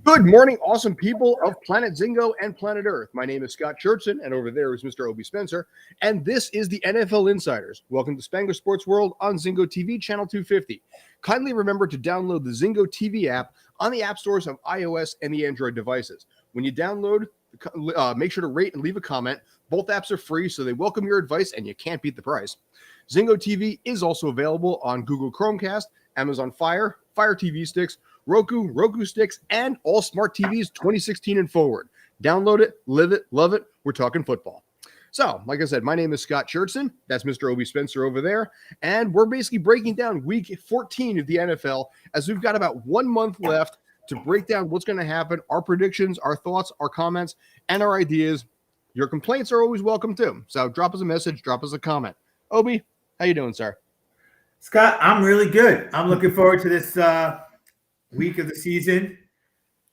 Good morning, awesome people of Planet Zingo and Planet Earth. My name is Scott Churchson, and over there is Mr. Obie Spencer, and this is the NFL Insiders. Welcome to Spangler Sports World on Zingo TV, channel 250. Kindly remember to download the Zingo TV app on the app stores of iOS and the Android devices. When you download, make sure to rate and leave a comment. Both apps are free, so they welcome your advice, and you can't beat the price. Zingo TV is also available on Google Chromecast, Amazon Fire, Fire TV sticks, Roku, Roku sticks, and all smart TVs 2016 and forward. Download it, live it, love it. We're talking football. So, like I said, my name is Scott Churchson. That's Mr. Obie Spencer over there. And we're basically breaking down week 14 of the NFL as we've got about 1 month left to break down what's going to happen, our predictions, our thoughts, our comments, and our ideas. Your complaints are always welcome too. So drop us a message, drop us a comment. Obie, how you doing, sir? Scott, I'm really good. I'm looking forward to this week of the season.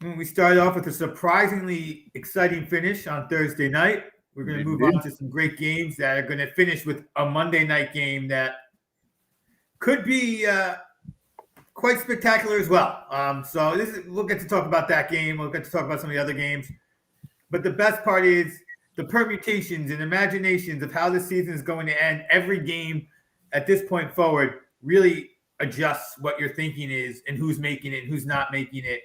We started off with a surprisingly exciting finish on Thursday night. We're going to move on to some great games that are going to finish with a Monday night game that could be quite spectacular as well. We'll get to talk about that game. We'll get to talk about some of the other games. But the best part is the permutations and imaginations of how the season is going to end. Every game at this point forward really adjusts what your thinking is and who's making it and who's not making it.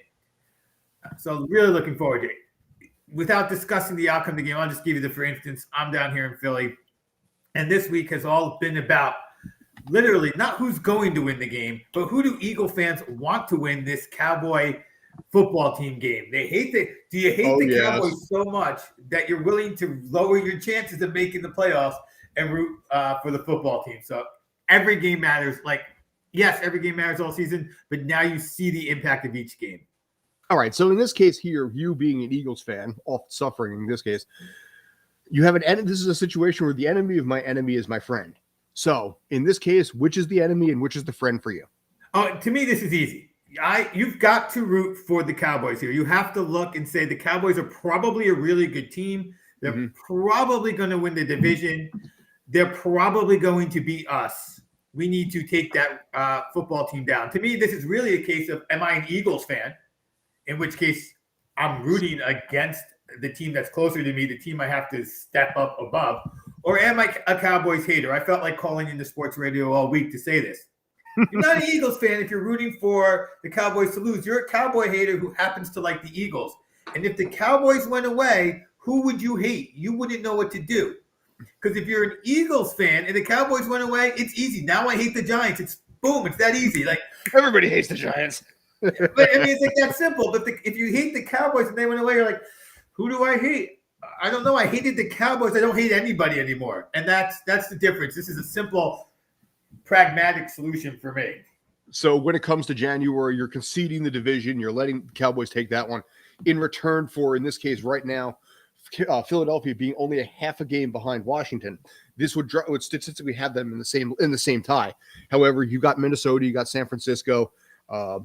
So really looking forward to it. Without discussing the outcome of the game, I'll just give you for instance, I'm down here in Philly, and this week has all been about literally not who's going to win the game, but who do Eagle fans want to win this Cowboy football team game? Do you hate the Cowboys so much that you're willing to lower your chances of making the playoffs and root for the football team? So every game matters. Yes, every game matters all season, but now you see the impact of each game. All right, so in this case here, you being an Eagles fan, oft suffering in this case, you have this is a situation where the enemy of my enemy is my friend. So in this case, which is the enemy and which is the friend for you? To me, this is easy. You've got to root for the Cowboys here. You have to look and say the Cowboys are probably a really good team. They're probably going to win the division. They're probably going to beat us. We need to take that football team down. To me, this is really a case of, am I an Eagles fan? In which case, I'm rooting against the team that's closer to me, the team I have to step up above. Or am I a Cowboys hater? I felt like calling into sports radio all week to say this. You're not an Eagles fan if you're rooting for the Cowboys to lose. You're a Cowboy hater who happens to like the Eagles. And if the Cowboys went away, who would you hate? You wouldn't know what to do. Because if you're an Eagles fan and the Cowboys went away, it's easy. Now I hate the Giants. It's that easy. Like everybody hates the Giants. But I mean, it's like that simple. But if you hate the Cowboys and they went away, you're like, who do I hate? I don't know. I hated the Cowboys. I don't hate anybody anymore. And that's the difference. This is a simple, pragmatic solution for me. So when it comes to January, you're conceding the division. You're letting the Cowboys take that one in return for, in this case, right now, Philadelphia being only a half a game behind Washington. This would statistically have them in the same tie. However, you got Minnesota, you got San Francisco,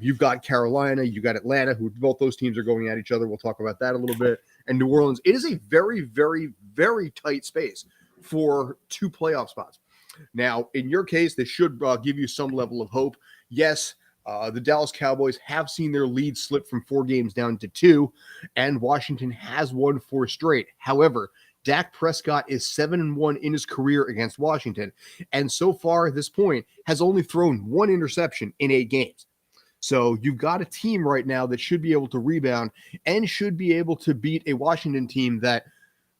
you've got Carolina, you got Atlanta, who both those teams are going at each other. We'll talk about that a little bit. And New Orleans. It is a very, very, very tight space for 2 playoff spots. Now, in your case, this should give you some level of hope. Yes, the Dallas Cowboys have seen their lead slip from 4 games down to 2, and Washington has won 4 straight. However, Dak Prescott is 7-1 in his career against Washington, and so far at this point has only thrown 1 interception in 8 games. So you've got a team right now that should be able to rebound and should be able to beat a Washington team that,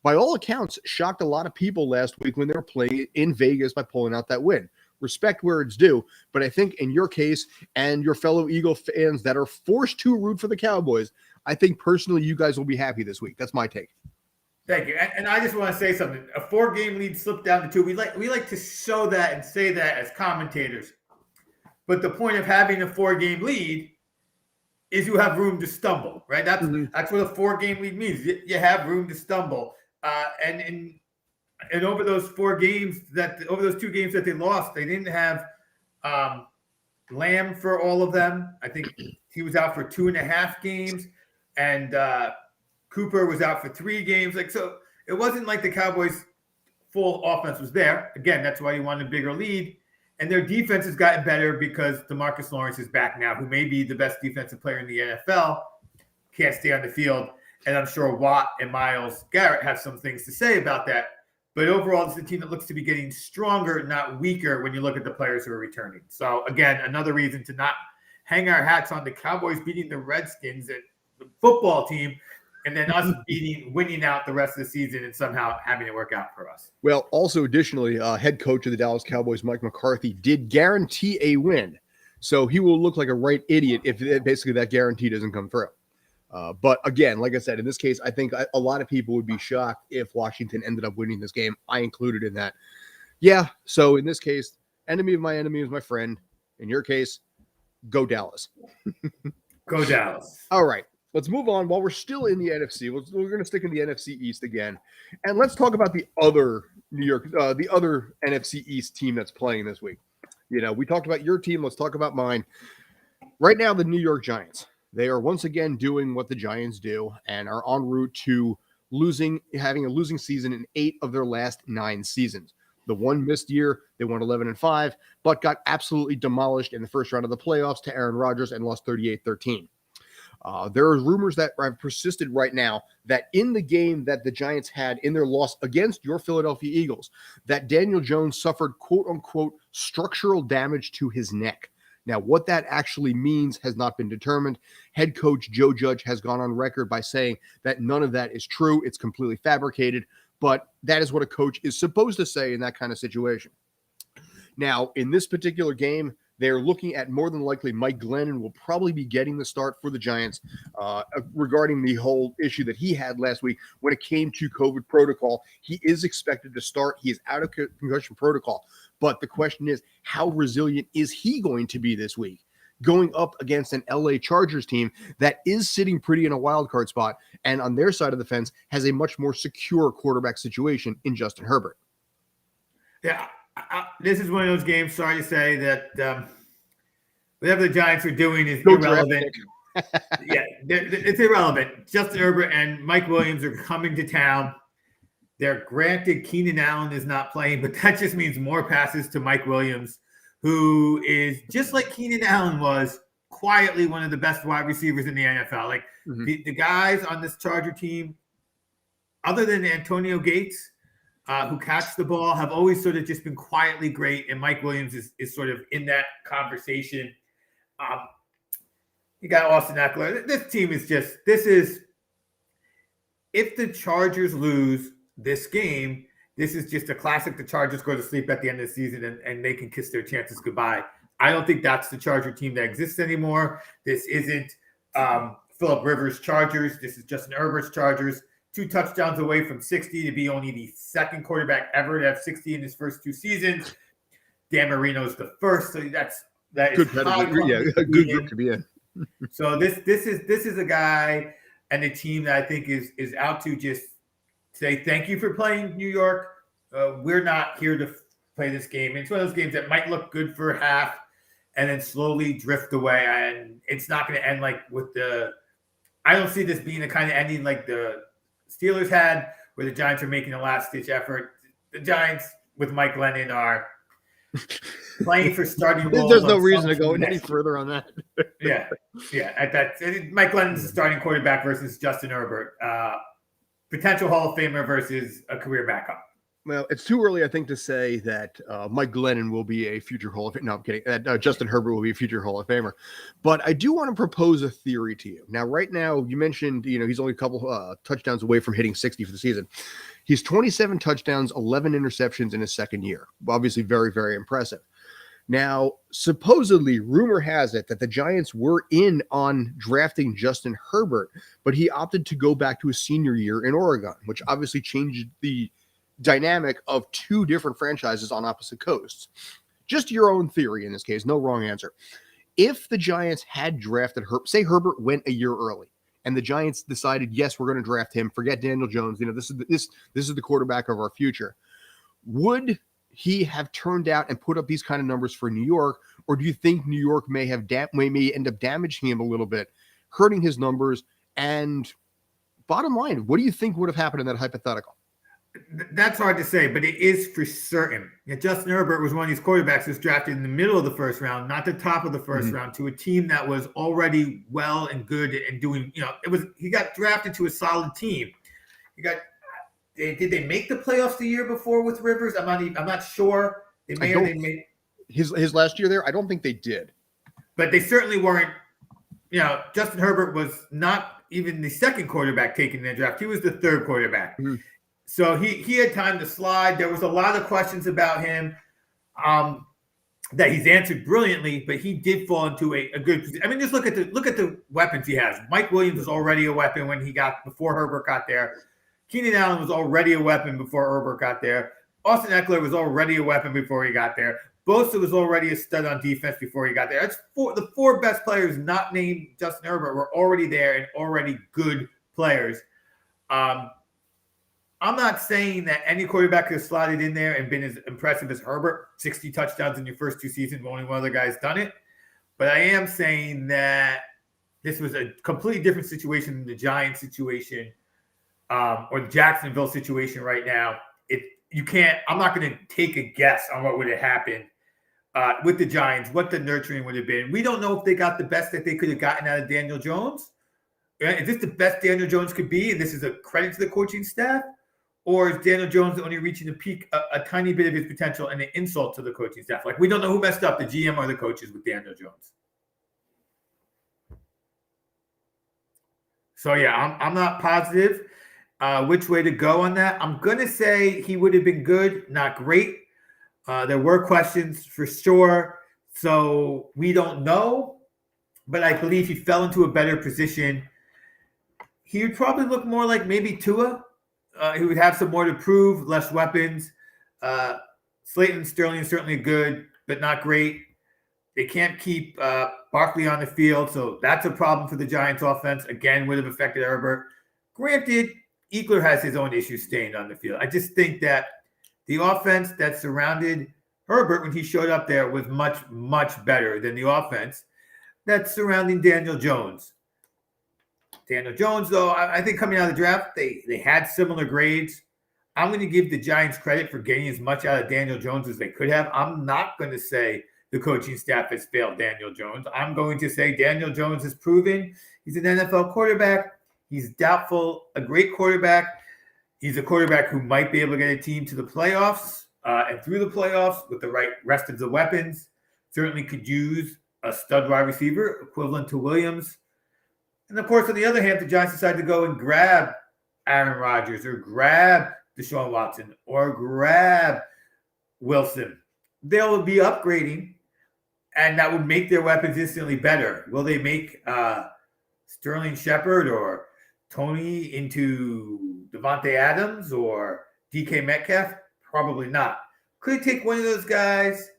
by all accounts, shocked a lot of people last week when they were playing in Vegas by pulling out that win. Respect where it's due, but I think in your case and your fellow Eagle fans that are forced to root for the Cowboys, I think personally you guys will be happy this week. That's my take. Thank you. And I just want to say something. A 4-game lead slipped down to 2. We like to show that and say that as commentators. But the point of having a 4-game lead is you have room to stumble, right? That's what a 4-game lead means. You have room to stumble. And over those 4 games over those 2 games that they lost, they didn't have Lamb for all of them. I think he was out for 2.5 games, and Cooper was out for 3 games. So it wasn't like the Cowboys' full offense was there. Again, that's why you want a bigger lead. And their defense has gotten better because DeMarcus Lawrence is back now, who may be the best defensive player in the NFL. can't stay on the field. And I'm sure Watt and Myles Garrett have some things to say about that. But overall, it's a team that looks to be getting stronger, not weaker, when you look at the players who are returning. So, again, another reason to not hang our hats on the Cowboys beating the Redskins, the football team, and then us winning out the rest of the season and somehow having it work out for us. Well, also additionally, head coach of the Dallas Cowboys, Mike McCarthy, did guarantee a win. So he will look like a right idiot if basically that guarantee doesn't come through. But again, like I said, in this case, I think a lot of people would be shocked if Washington ended up winning this game. I included in that. Yeah, so in this case, enemy of my enemy is my friend. In your case, go Dallas. Go Dallas. All right, let's move on. While we're still in the NFC, we're going to stick in the NFC East again. And let's talk about the other the other NFC East team that's playing this week. You know, we talked about your team. Let's talk about mine. Right now, the New York Giants. They are once again doing what the Giants do and are en route to having a losing season in 8 of their last 9 seasons. The one missed year, they won 11-5, but got absolutely demolished in the first round of the playoffs to Aaron Rodgers and lost 38-13. There are rumors that have persisted right now that in the game that the Giants had in their loss against your Philadelphia Eagles, that Daniel Jones suffered quote-unquote structural damage to his neck. Now, what that actually means has not been determined. Head coach Joe Judge has gone on record by saying that none of that is true. It's completely fabricated, but that is what a coach is supposed to say in that kind of situation. Now, in this particular game, they're looking at more than likely Mike Glennon will probably be getting the start for the Giants regarding the whole issue that he had last week when it came to COVID protocol. He is expected to start. He is out of concussion protocol. But the question is, how resilient is he going to be this week? Going up against an LA Chargers team that is sitting pretty in a wild card spot and on their side of the fence has a much more secure quarterback situation in Justin Herbert. Yeah, this is one of those games, sorry to say, that whatever the Giants are doing is irrelevant. Yeah, it's irrelevant. Justin Herbert and Mike Williams are coming to town. They're granted Keenan Allen is not playing, but that just means more passes to Mike Williams, who is just like Keenan Allen was quietly one of the best wide receivers in the NFL. Like the guys on this Charger team, other than Antonio Gates, who catch the ball, have always sort of just been quietly great. And Mike Williams is sort of in that conversation. You got Austin Eckler. This team is if the Chargers lose this game, this is just a classic. The Chargers go to sleep at the end of the season and they can kiss their chances goodbye. I don't think that's the Charger team that exists anymore. This isn't Phillip Rivers' Chargers. This is Justin Herbert's Chargers. 2 touchdowns away from 60 to be only the second quarterback ever to have 60 in his first 2 seasons. Dan Marino's the first. So that is good pedigree. Yeah, a good group to be in. So this is a guy and a team that I think is out to just say thank you for playing New York. We're not here to play this game. It's one of those games that might look good for half and then slowly drift away. And it's not going to end like I don't see this being the kind of ending like the Steelers had, where the Giants are making a last-ditch effort. The Giants with Mike Glennon are playing for starting roles. There's no reason to go any further on that. Yeah. At that, Mike Glennon's the starting quarterback versus Justin Herbert. Potential Hall of Famer versus a career backup. Well, it's too early, I think, to say that Mike Glennon will be a future Hall of Famer. No, I'm kidding. Justin Herbert will be a future Hall of Famer. But I do want to propose a theory to you. Now, right now, you mentioned, he's only a couple touchdowns away from hitting 60 for the season. He's 27 touchdowns, 11 interceptions in his second year. Obviously, very, very impressive. Now, supposedly, rumor has it that the Giants were in on drafting Justin Herbert, but he opted to go back to his senior year in Oregon, which obviously changed the dynamic of 2 different franchises on opposite coasts. Just your own theory in this case, no wrong answer. If the Giants had drafted Herbert, say Herbert went a year early, and the Giants decided, yes, we're going to draft him, forget Daniel Jones, this is the quarterback of our future, would he have turned out and put up these kind of numbers for New York, or do you think New York may end up damaging him a little bit, hurting his numbers? And bottom line, what do you think would have happened in that hypothetical? That's hard to say, but it is for certain. Justin Herbert was one of these quarterbacks who was drafted in the middle of the first round, not the top of the 1st round, to a team that was already well and good and doing. He got drafted to a solid team. Did they make the playoffs the year before with Rivers? I'm not sure. They may or they may. His last year there, I don't think they did. But they certainly weren't. Justin Herbert was not even the second quarterback taken in the draft. He was the third quarterback. Mm-hmm. So he had time to slide. There was a lot of questions about him that he's answered brilliantly, but he did fall into a good position. I mean, just look at the weapons he has. Mike Williams was already a weapon before Herbert got there. Keenan Allen was already a weapon before Herbert got there. Austin Eckler was already a weapon before he got there. Bosa was already a stud on defense before he got there. The four best players not named Justin Herbert were already there and already good players. I'm not saying that any quarterback could have slotted in there and been as impressive as Herbert. 60 touchdowns in your first 2 seasons, only one other guy's done it. But I am saying that this was a completely different situation than the Giants situation or the Jacksonville situation right now. I'm not going to take a guess on what would have happened with the Giants, what the nurturing would have been. We don't know if they got the best that they could have gotten out of Daniel Jones. Is this the best Daniel Jones could be, and this is a credit to the coaching staff? Or is Daniel Jones only reaching the peak, a tiny bit of his potential, and an insult to the coaching staff? Like, we don't know who messed up, the GM or the coaches with Daniel Jones. So, yeah, I'm not positive which way to go on that. I'm going to say he would have been good, not great. There were questions for sure. So we don't know, but I believe he fell into a better position. He would probably look more like maybe Tua. He would have some more to prove, less weapons. Slayton and Sterling is certainly good, but not great. They can't keep Barkley on the field, so that's a problem for the Giants offense. Again, would have affected Herbert. Granted, Eckler has his own issues staying on the field. I just think that the offense that surrounded Herbert when he showed up there was much, much better than the offense that's surrounding Daniel Jones. Daniel Jones, though, I think coming out of the draft, they had similar grades. I'm going to give the Giants credit for getting as much out of Daniel Jones as they could have. I'm not going to say the coaching staff has failed Daniel Jones. I'm going to say Daniel Jones has proven he's an NFL quarterback. He's doubtful, a great quarterback. He's a quarterback who might be able to get a team to the playoffs and through the playoffs with the right rest of the weapons. Certainly could use a stud wide receiver equivalent to Williams. And, of course, on the other hand, the Giants decided to go and grab Aaron Rodgers or grab Deshaun Watson or grab Wilson. They'll be upgrading, and that would make their weapons instantly better. Will they make Sterling Shepard or Tony into Devontae Adams or DK Metcalf? Probably not. Could take one of those guys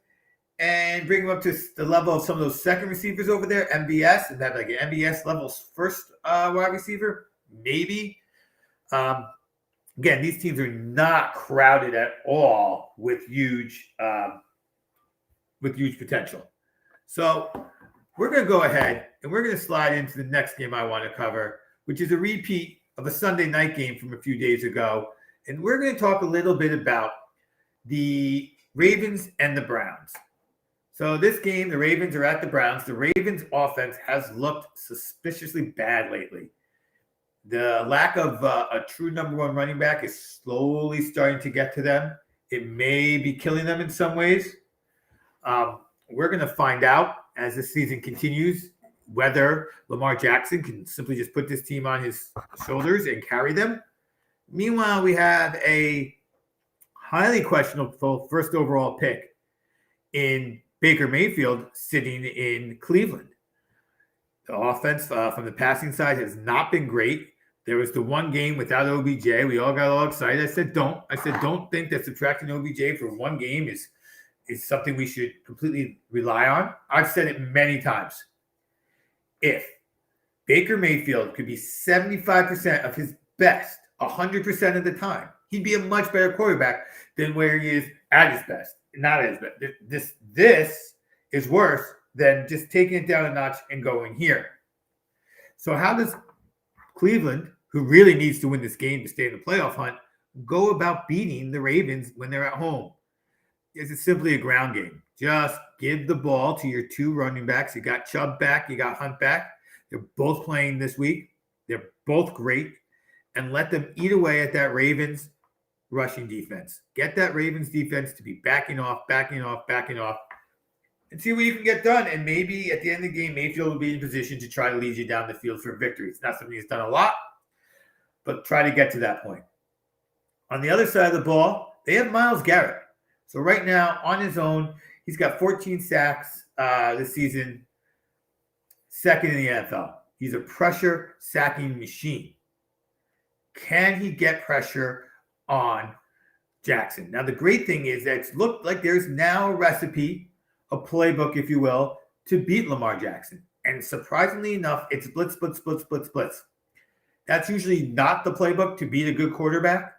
and bring him up to the level of some of those second receivers over there, MVS, and have like an MVS level first wide receiver? Maybe. Again, these teams are not crowded at all with huge potential. So we're going to go ahead and we're going to slide into the next game I want to cover, which is a repeat of a Sunday night game from a few days ago. And we're going to talk a little bit about the Ravens and the Browns. So this game, the Ravens are at the Browns. The Ravens offense has looked suspiciously bad lately. The lack of a true number one running back is slowly starting to get to them. It may be killing them in some ways. We're going to find out as the season continues whether Lamar Jackson can simply just put this team on his shoulders and carry them. Meanwhile, we have a highly questionable first overall pick in Baker Mayfield sitting in Cleveland. The offense from the passing side has not been great. There was the one game without OBJ. We all got all excited. I said, don't think that subtracting OBJ for one game is something we should completely rely on. I've said it many times. If Baker Mayfield could be 75% of his best 100% of the time, he'd be a much better quarterback than where he is at his best. Not at his best. This is worse than just taking it down a notch and going here. So how does Cleveland, who really needs to win this game to stay in the playoff hunt, go about beating the Ravens when they're at home? It's simply a ground game. Just give the ball to your two running backs. You got Chubb back, you got Hunt back. They're both playing this week. They're both great. And let them eat away at that Ravens rushing defense. Get that Ravens defense to be backing off, and see what you can get done. And maybe at the end of the game, Mayfield will be in position to try to lead you down the field for a victory. It's not something he's done a lot, but try to get to that point. On the other side of the ball, they have Myles Garrett. So right now, on his own, he's got 14 sacks this season, second in the NFL. He's a pressure sacking machine. Can he get pressure on Jackson? Now, the great thing is that it's looked like there's now a recipe, a playbook, if you will, to beat Lamar Jackson. And surprisingly enough, it's blitz. That's usually not the playbook to beat a good quarterback.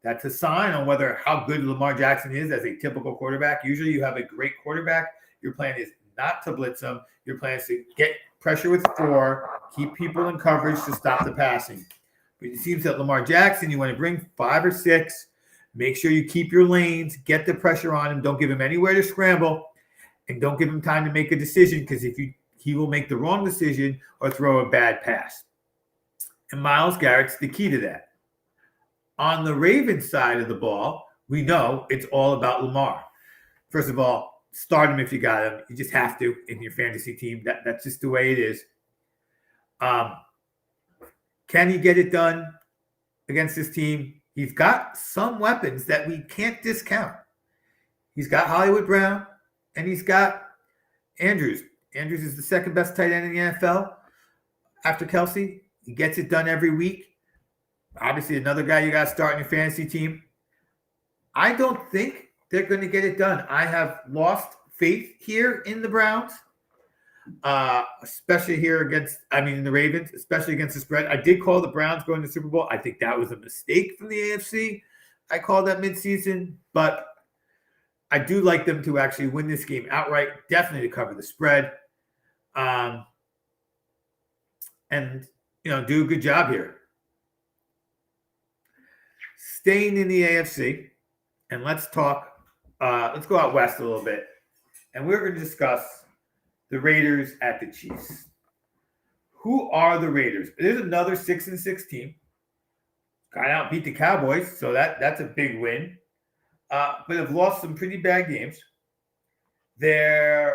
That's a sign on whether how good Lamar Jackson is as a typical quarterback. Usually you have a great quarterback. Your plan is not to blitz him. Your plan is to get pressure with 4, keep people in coverage to stop the passing. But it seems that Lamar Jackson, you want to bring 5 or 6, make sure you keep your lanes, get the pressure on him, don't give him anywhere to scramble, and don't give him time to make a decision, because he will make the wrong decision or throw a bad pass. And Myles Garrett's the key to that. On the Ravens side of the ball, we know it's all about Lamar. First of all, start him if you got him. You just have to in your fantasy team. That's just the way it is. Can he get it done against this team? He's got some weapons that we can't discount. He's got Hollywood Brown, and he's got Andrews. Andrews is the second best tight end in the NFL after Kelce. He gets it done every week. Obviously, another guy you got to start in your fantasy team. I don't think they're going to get it done. I have lost faith here in the Browns. Especially here in the Ravens, especially against the spread. I did call the Browns going to the Super Bowl. I think that was a mistake from the AFC. I called that midseason, but I do like them to actually win this game outright, definitely to cover the spread. And, do a good job here. Staying in the AFC, and let's go out west a little bit, and we're going to discuss the Raiders at the Chiefs. Who are the Raiders? There's another 6-6 team. Got out, beat the Cowboys, so that's a big win. But have lost some pretty bad games. They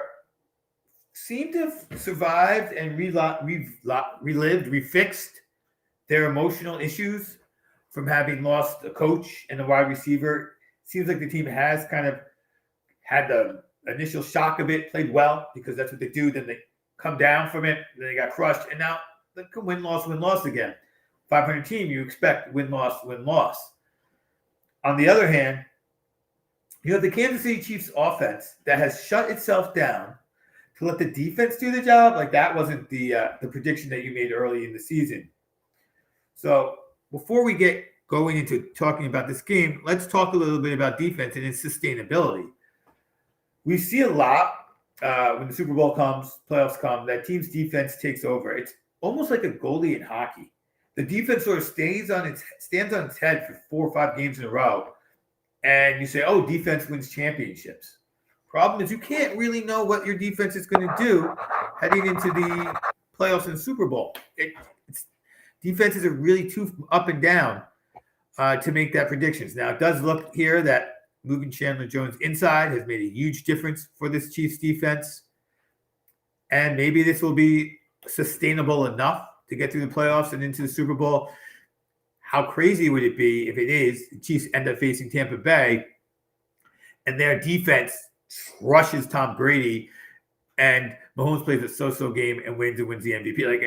seem to have survived and refixed their emotional issues from having lost a coach and a wide receiver. Seems like the team has kind of had the initial shock of it, played well because that's what they do. Then they come down from it, then they got crushed, and now they can win-loss again. 500 team, you expect win-loss. On the other hand, you have the Kansas City Chiefs offense that has shut itself down to let the defense do the job. Like that wasn't the prediction that you made early in the season. So before we get going into talking about this game, let's talk a little bit about defense and its sustainability. We see a lot when the Super Bowl comes, playoffs come, that team's defense takes over. It's almost like a goalie in hockey. The defense sort of stands on its head for 4 or 5 games in a row, and you say, "Oh, defense wins championships." Problem is, you can't really know what your defense is going to do heading into the playoffs and Super Bowl. Defenses are really too up and down to make that predictions. Now, it does look here that moving Chandler-Jones inside has made a huge difference for this Chiefs defense. And maybe this will be sustainable enough to get through the playoffs and into the Super Bowl. How crazy would it be if it is the Chiefs end up facing Tampa Bay and their defense crushes Tom Brady and Mahomes plays a so-so game and wins the MVP? Like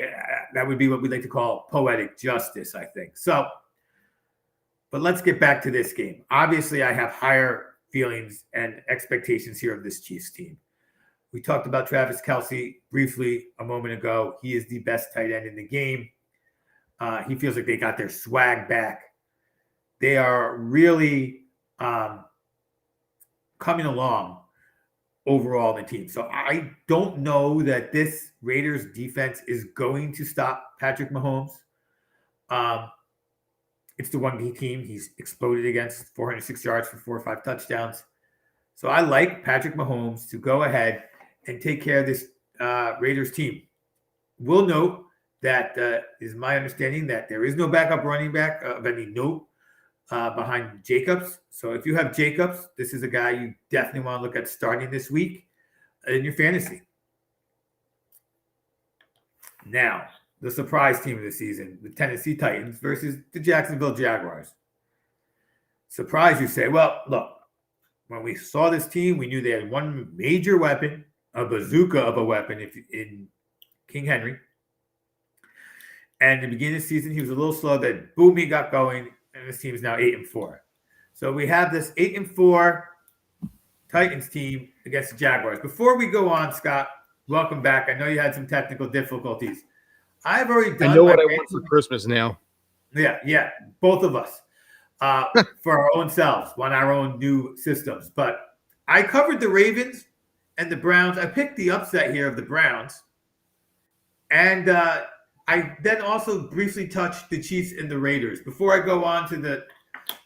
that would be what we like to call poetic justice, I think. So, but let's get back to this game. Obviously, I have higher feelings and expectations here of this Chiefs team. We talked about Travis Kelce briefly a moment ago. He is the best tight end in the game. He feels like they got their swag back. They are really coming along overall in the team. So I don't know that this Raiders defense is going to stop Patrick Mahomes. It's the one team he's exploded against, 406 yards for 4 or 5 touchdowns. So I like Patrick Mahomes to go ahead and take care of this Raiders team. Will note that is my understanding that there is no backup running back of any note behind Jacobs. So if you have Jacobs, this is a guy you definitely want to look at starting this week in your fantasy. Now, the surprise team of the season, the Tennessee Titans versus the Jacksonville Jaguars. Surprise, you say? Well, look, when we saw this team, we knew they had one major weapon, a bazooka of a weapon in King Henry. And in the beginning of the season, he was a little slow. Then boom, he got going, and this team is now 8-4. So we have this 8-4 Titans team against the Jaguars. Before we go on, Scott, welcome back. I know you had some technical difficulties. I've already done. I know what I want for Christmas now. Yeah, both of us for our own selves, on our own new systems. But I covered the Ravens and the Browns. I picked the upset here of the Browns, and I then also briefly touched the Chiefs and the Raiders. Before I go on to the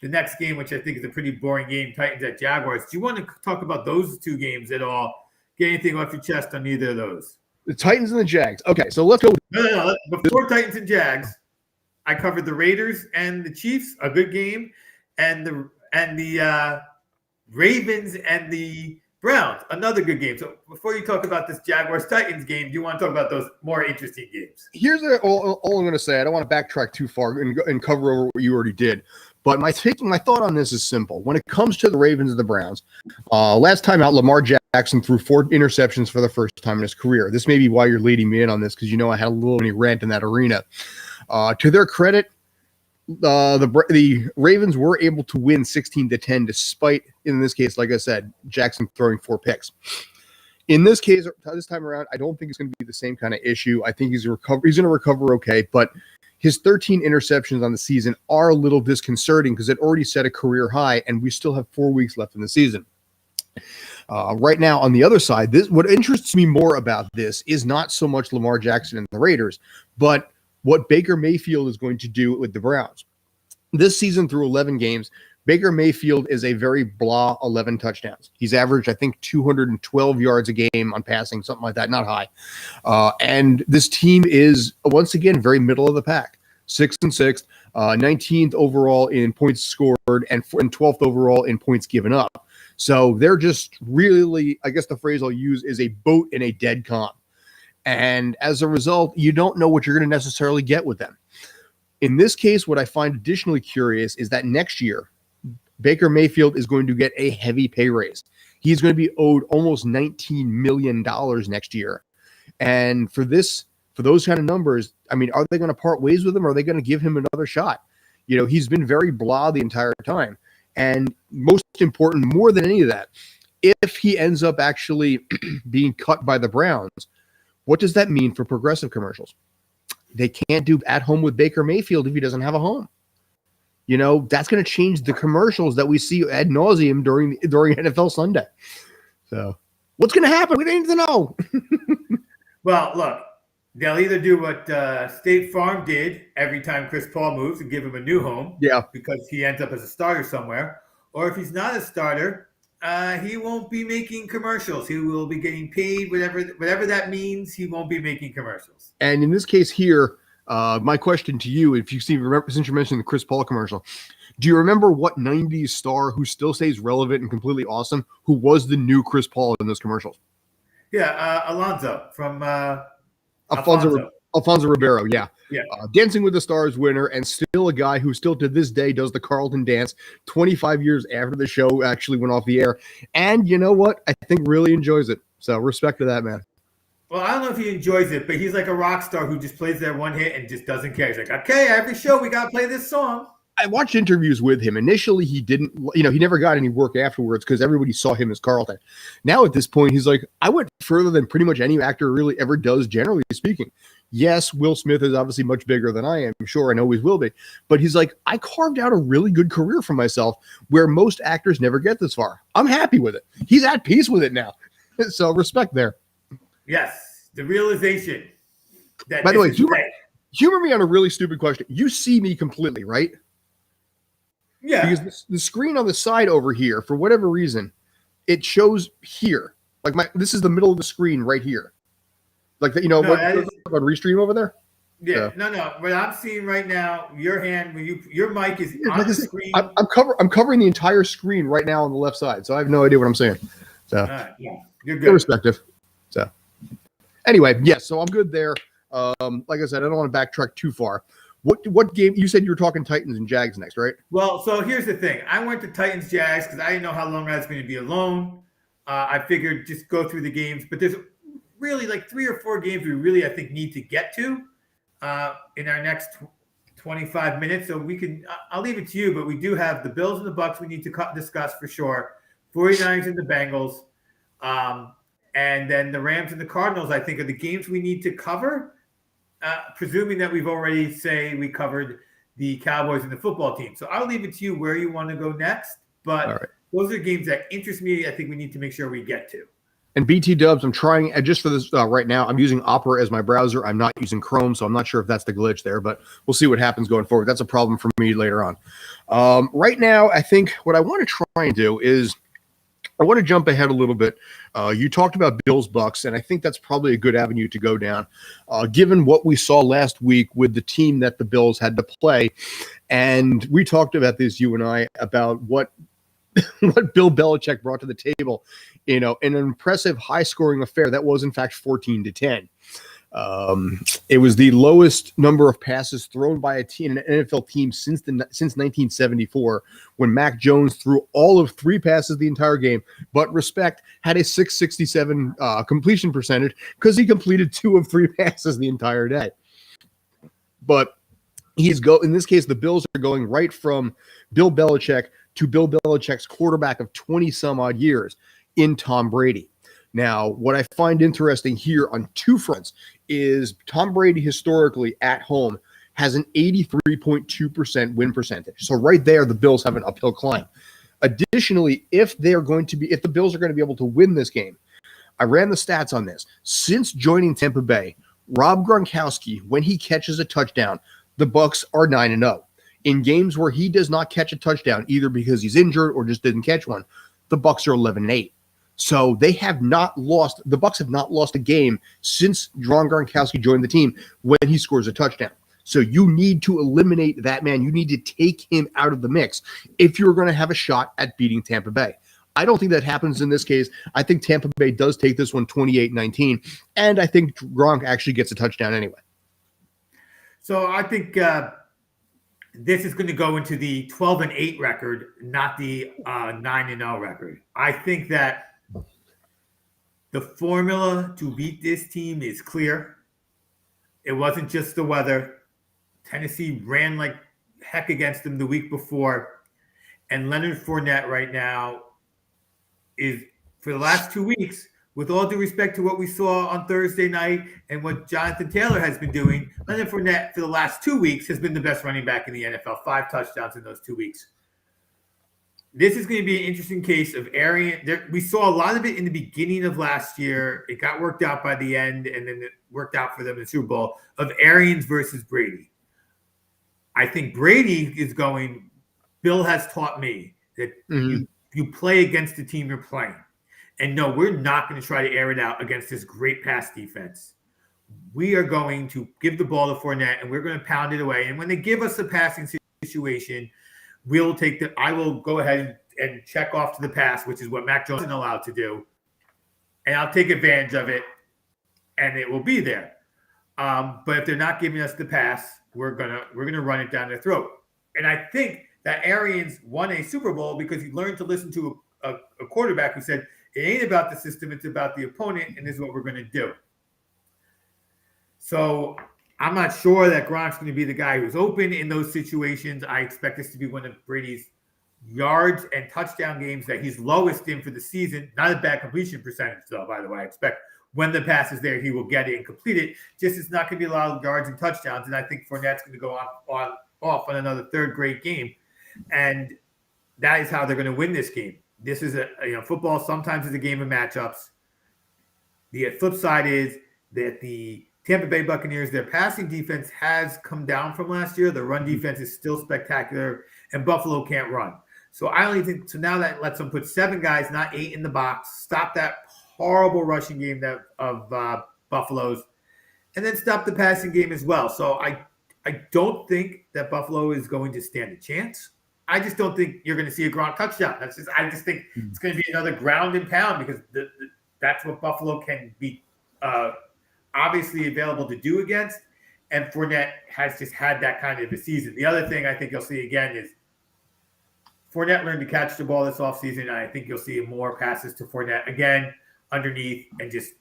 next game, which I think is a pretty boring game, Titans at Jaguars. Do you want to talk about those two games at all? Get anything off your chest on either of those? The Titans and the Jags. Okay, so let's go. No. Before Titans and Jags, I covered the Raiders and the Chiefs, a good game, and the Ravens and the Browns, another good game. So before you talk about this Jaguars-Titans game, do you want to talk about those more interesting games? Here's all I'm going to say. I don't want to backtrack too far and cover over what you already did. But my thought on this is simple. When it comes to the Ravens and the Browns, last time out, Lamar Jackson threw 4 interceptions for the first time in his career. This may be why you're leading me in on this, because you know I had a little mini rant in that arena. To their credit, the Ravens were able to win 16-10, despite, in this case, like I said, Jackson throwing 4 picks. In this case, this time around, I don't think it's going to be the same kind of issue. I think he's going to recover okay, but his 13 interceptions on the season are a little disconcerting because it already set a career high, and we still have 4 weeks left in the season. Right now, on the other side, what interests me more about this is not so much Lamar Jackson and the Raiders, but what Baker Mayfield is going to do with the Browns. This season, through 11 games, Baker Mayfield is a very blah 11 touchdowns. He's averaged, I think, 212 yards a game on passing, something like that, not high. And this team is, once again, very middle of the pack. 6th and 6th, 19th overall in points scored, and 12th overall in points given up. So they're just really, I guess the phrase I'll use is a boat in a dead calm. And as a result, you don't know what you're going to necessarily get with them. In this case, what I find additionally curious is that next year, Baker Mayfield is going to get a heavy pay raise. He's going to be owed almost $19 million next year. And for those kind of numbers, I mean, are they going to part ways with him, or are they going to give him another shot? You know, he's been very blah the entire time. And most important, more than any of that, if he ends up actually being cut by the Browns, what does that mean for Progressive commercials? They can't do At Home with Baker Mayfield if he doesn't have a home. You know, that's going to change the commercials that we see ad nauseum during NFL Sunday. So what's going to happen? We don't need to know. Well, look, they'll either do what State Farm did every time Chris Paul moves and give him a new home. Yeah. Because he ends up as a starter somewhere. Or if he's not a starter, he won't be making commercials. He will be getting paid, whatever that means. He won't be making commercials. And in this case here, my question to you, if you remember, since you mentioned the Chris Paul commercial, do you remember what 90s star who still stays relevant and completely awesome, who was the new Chris Paul in those commercials? Yeah, Alonzo from Alfonso Ribeiro, yeah. Yeah. Dancing with the Stars winner, and still a guy who still to this day does the Carlton dance 25 years after the show actually went off the air. And you know what? I think really enjoys it. So respect to that man. Well, I don't know if he enjoys it, but he's like a rock star who just plays that one hit and just doesn't care. He's like, okay, every show we got to play this song. I watched interviews with him. Initially, he didn't, he never got any work afterwards because everybody saw him as Carlton. Now at this point, he's like, I went further than pretty much any actor really ever does, generally speaking. Yes, Will Smith is obviously much bigger than I am, sure, and always will be. But he's like, I carved out a really good career for myself where most actors never get this far. I'm happy with it. He's at peace with it now. So respect there. Yes, the realization. By the way, humor me on a really stupid question. You see me completely, right? Yeah. Because the screen on the side over here, for whatever reason, it shows here. Like this is the middle of the screen right here. Like that, No, what that is, on Restream over there? yeah, So. no. What I'm seeing right now, your hand, your mic is Yeah, on like I the said, screen. I'm covering the entire screen right now on the left side, so I have no idea what I'm saying. So Yeah, you're good. Irrespective. So anyway, yes, so I'm good there. Like I said, I don't want to backtrack too far. What game you said you were talking Titans and Jags next, right? Well, so here's the thing. I went to Titans Jags because I didn't know how long I was going to be alone. I figured just go through the games, but there's really like 3 or 4 games we really I think need to get to in our next 25 minutes. So we can I'll leave it to you, but we do have the Bills and the Bucks we need to discuss for sure. 49ers and the Bengals. And then the Rams and the Cardinals, I think, are the games we need to cover, presuming that we've already we covered the Cowboys and the football team. So I'll leave it to you where you want to go next. But those are games that interest me. I think we need to make sure we get to. And BT Dubs, I'm trying just for this right now. I'm using Opera as my browser. I'm not using Chrome, so I'm not sure if that's the glitch there, but we'll see what happens going forward. That's a problem for me later on. Right now, I think what I want to try and do is I want to jump ahead a little bit. You talked about Bills Bucks, and I think that's probably a good avenue to go down, given what we saw last week with the team that the Bills had to play. And we talked about this, you and I, about what Bill Belichick brought to the table, in an impressive high-scoring affair that was, in fact, 14-10. It was the lowest number of passes thrown by an NFL team since 1974, when Mac Jones threw all of 3 passes the entire game, but respect had a 667 completion percentage because he completed 2 of 3 passes the entire day. But in this case, the Bills are going right from Bill Belichick to Bill Belichick's quarterback of 20 some odd years in Tom Brady. Now, what I find interesting here on 2 fronts is Tom Brady historically at home has an 83.2% win percentage. So right there, the Bills have an uphill climb. Additionally, if the Bills are going to be able to win this game, I ran the stats on this. Since joining Tampa Bay, Rob Gronkowski, when he catches a touchdown, the Bucs are 9-0. In games where he does not catch a touchdown, either because he's injured or just didn't catch one, the Bucs are 11-8. So the Bucs have not lost a game since Ron Gronkowski joined the team when he scores a touchdown. So you need to eliminate that man. You need to take him out of the mix if you're going to have a shot at beating Tampa Bay. I don't think that happens in this case. I think Tampa Bay does take this one 28-19, and I think Gronk actually gets a touchdown anyway. So I think this is going to go into the 12-8 record, not the 9-0 record. I think that the formula to beat this team is clear. It wasn't just the weather. Tennessee ran like heck against them the week before. And Leonard Fournette right now is, for the last 2 weeks, with all due respect to what we saw on Thursday night and what Jonathan Taylor has been doing, Leonard Fournette for the last 2 weeks has been the best running back in the NFL. 5 touchdowns in those 2 weeks. This is going to be an interesting case of Arian. We saw a lot of it in the beginning of last year. It got worked out by the end, and then it worked out for them in the Super Bowl, of Arians versus Brady. I think Brady is going, Bill has taught me that you play against the team you're playing. And no, we're not going to try to air it out against this great pass defense. We are going to give the ball to Fournette, and we're going to pound it away. And when they give us a passing situation, I will go ahead and check off to the pass, which is what Mac Jones isn't allowed to do. And I'll take advantage of it, and it will be there. But if they're not giving us the pass, we're gonna run it down their throat. And I think that Arians won a Super Bowl because he learned to listen to a quarterback who said, it ain't about the system, it's about the opponent, and this is what we're going to do. So I'm not sure that Gronk's going to be the guy who's open in those situations. I expect this to be one of Brady's yards and touchdown games that he's lowest in for the season. Not a bad completion percentage, though, by the way. I expect when the pass is there, he will get it and complete it. Just it's not going to be a lot of yards and touchdowns, and I think Fournette's going to go off on another third great game. And that is how they're going to win this game. This is football sometimes is a game of matchups. The flip side is that the Tampa Bay Buccaneers, their passing defense has come down from last year. The run defense is still spectacular. and Buffalo can't run. So I only think so now that lets them put 7 guys, not 8 in the box, stop that horrible rushing game of Buffalo's, and then stop the passing game as well. So I don't think that Buffalo is going to stand a chance. I just don't think you're going to see a Gronk touchdown. I just think it's going to be another ground and pound because that's what Buffalo can be obviously available to do against. And Fournette has just had that kind of a season. The other thing I think you'll see again is Fournette learned to catch the ball this offseason. And I think you'll see more passes to Fournette again underneath and just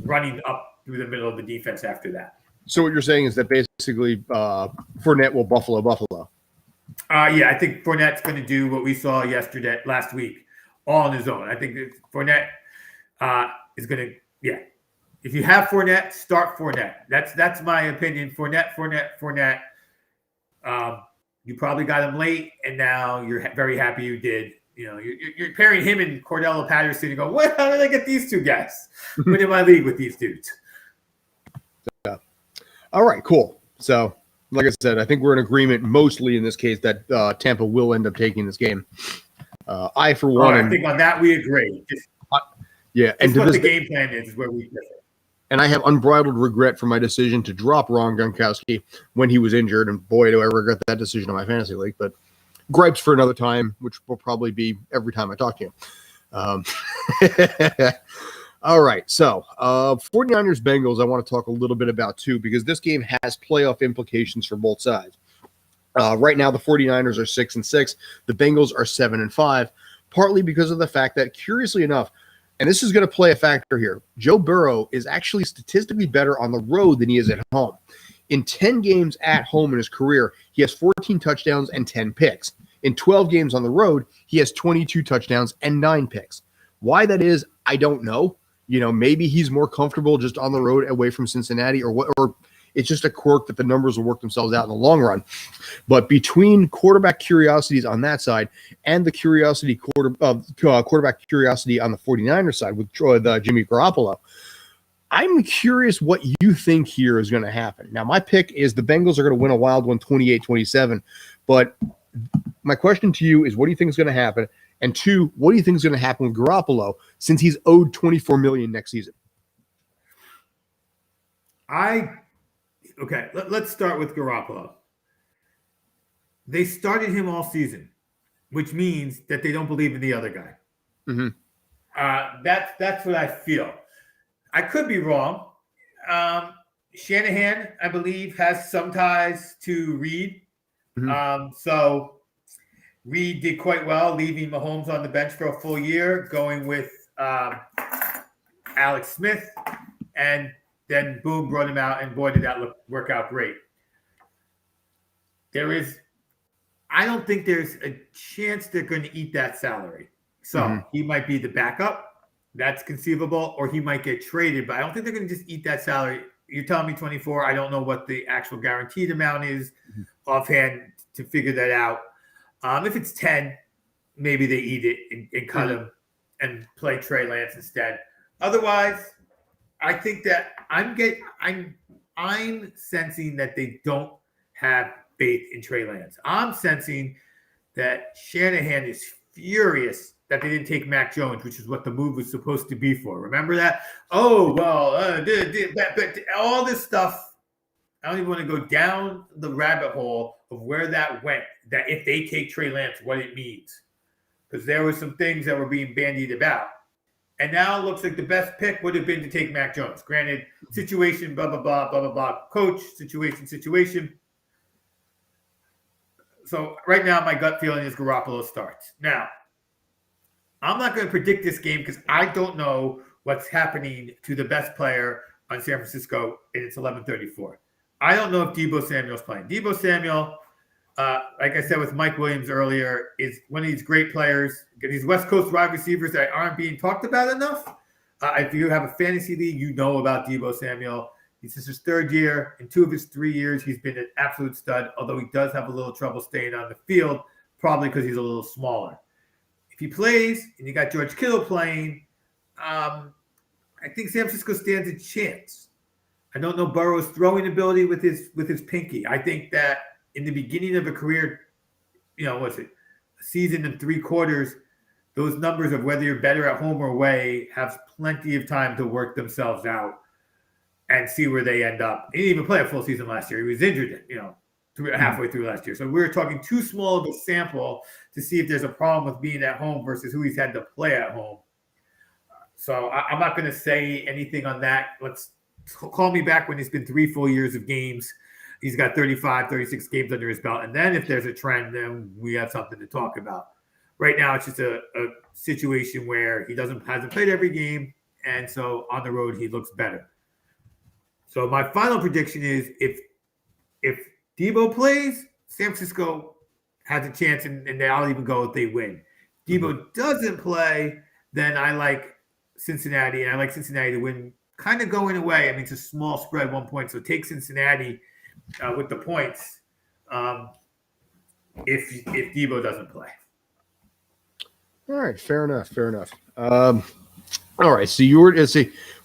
running up through the middle of the defense after that. So what you're saying is that basically Fournette will Buffalo. Yeah, I think Fournette's going to do what we saw last week, all on his own. I think that Fournette is going to, yeah. If you have Fournette, start Fournette. That's my opinion. Fournette. You probably got him late, and now you're very happy you did. You know, you're pairing him and Cordell Patterson. You go, what? How did I get these two guys? Win in my league with these dudes. Yeah. All right, cool. So, like I said, I think we're in agreement mostly in this case that Tampa will end up taking this game. I, for one, I think on that we agree. And what the game plan is where we differ. And I have unbridled regret for my decision to drop Ron Gronkowski when he was injured. And boy, do I regret that decision in my fantasy league. But gripes for another time, which will probably be every time I talk to you. All right. So 49ers Bengals, I want to talk a little bit about too, because this game has playoff implications for both sides. Right now, the 49ers are 6-6. The Bengals are 7-5, partly because of the fact that, curiously enough, and this is going to play a factor here, Joe Burrow is actually statistically better on the road than he is at home. In 10 games at home in his career, he has 14 touchdowns and 10 picks. In 12 games on the road, he has 22 touchdowns and 9 picks. Why that is, I don't know. You know, maybe he's more comfortable just on the road away from Cincinnati, or it's just a quirk that the numbers will work themselves out in the long run. But between quarterback curiosities on that side and the quarterback curiosity on the 49ers side with Jimmy Garoppolo, I'm curious what you think here is going to happen. Now, my pick is the Bengals are going to win a wild one, 28-27. But my question to you is, what do you think is going to happen? And 2, what do you think is going to happen with Garoppolo since he's owed $24 million next season? Okay, let's start with Garoppolo. They started him all season, which means that they don't believe in the other guy. Mm-hmm. That's what I feel. I could be wrong. Shanahan, I believe, has some ties to Reed. Mm-hmm. So Reed did quite well, leaving Mahomes on the bench for a full year, going with Alex Smith, and then boom, brought him out, and boy, did that work out great. I don't think there's a chance they're going to eat that salary. So he might be the backup. That's conceivable, or he might get traded, but I don't think they're going to just eat that salary. You're telling me 24. I don't know what the actual guaranteed amount is offhand to figure that out. If it's 10, maybe they eat it and cut him and play Trey Lance instead. Otherwise, I think that I'm sensing that they don't have faith in Trey Lance. I'm sensing that Shanahan is furious that they didn't take Mac Jones, which is what the move was supposed to be for. Remember that? Oh, well, but all this stuff, I don't even want to go down the rabbit hole of where that went, that if they take Trey Lance, what it means. Because there were some things that were being bandied about. And now it looks like the best pick would have been to take Mac Jones. Granted, situation, blah, blah, blah, blah, blah, blah. Coach, situation. So right now, my gut feeling is Garoppolo starts. Now, I'm not going to predict this game because I don't know what's happening to the best player on San Francisco, and it's 11:34. I don't know if Deebo Samuel's playing. Deebo Samuel, like I said with Mike Williams earlier, is one of these great players. These West Coast wide receivers that aren't being talked about enough. If you have a fantasy league, you know about Deebo Samuel. This is his 3rd year. In 2 of his 3 years, he's been an absolute stud, although he does have a little trouble staying on the field, probably because he's a little smaller. If he plays, and you got George Kittle playing, I think San Francisco stands a chance. I don't know Burrow's throwing ability with his pinky. I think that in the beginning of a career, what's it, a season and 3 quarters, those numbers of whether you're better at home or away have plenty of time to work themselves out and see where they end up. He didn't even play a full season last year. He was injured, halfway through last year. So we're talking too small of a sample to see if there's a problem with being at home versus who he's had to play at home. So I'm not going to say anything on that. Let's call me back when it's been 3 full years of games. He's got 35, 36 games under his belt. And then if there's a trend, then we have something to talk about. Right now, it's just a situation where he hasn't played every game. And so on the road, he looks better. So my final prediction is if Debo plays, San Francisco has a chance, and I'll even go if they win. Debo doesn't play, then I like Cincinnati, and I like Cincinnati to win, kind of going away. I mean, it's a small spread, 1 point, so take Cincinnati with the points if Debo doesn't play. All right, fair enough. All right, so